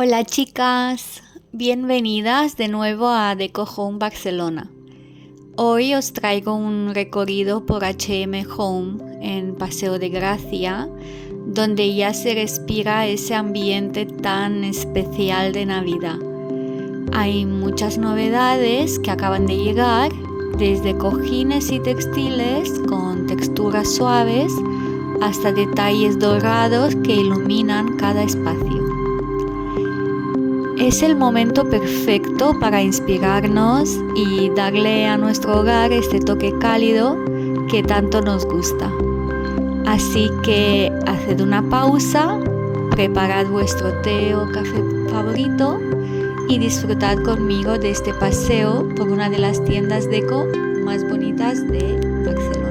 Hola chicas, bienvenidas de nuevo a DECO Home Barcelona. Hoy os traigo un recorrido por H&M Home en Paseo de Gracia, donde ya se respira ese ambiente tan especial de Navidad. Hay muchas novedades que acaban de llegar, desde cojines y textiles con texturas suaves hasta detalles dorados que iluminan cada espacio. Es el momento perfecto para inspirarnos y darle a nuestro hogar este toque cálido que tanto nos gusta. Así que haced una pausa, preparad vuestro té o café favorito y disfrutad conmigo de este paseo por una de las tiendas deco más bonitas de Barcelona.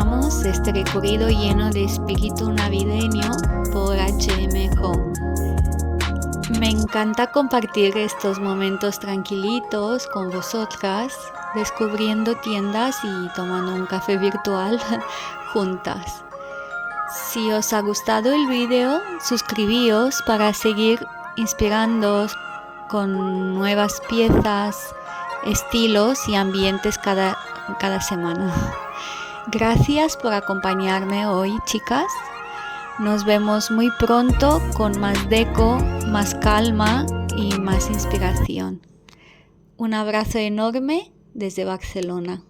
Paseamos, este recorrido lleno de espíritu navideño por H&M Home. Me encanta compartir estos momentos tranquilitos con vosotras, descubriendo tiendas y tomando un café virtual juntas. Si os ha gustado el video, suscribíos para seguir inspirándoos con nuevas piezas, estilos y ambientes cada semana. Gracias por acompañarme hoy, chicas. Nos vemos muy pronto con más deco, más calma y más inspiración. Un abrazo enorme desde Barcelona.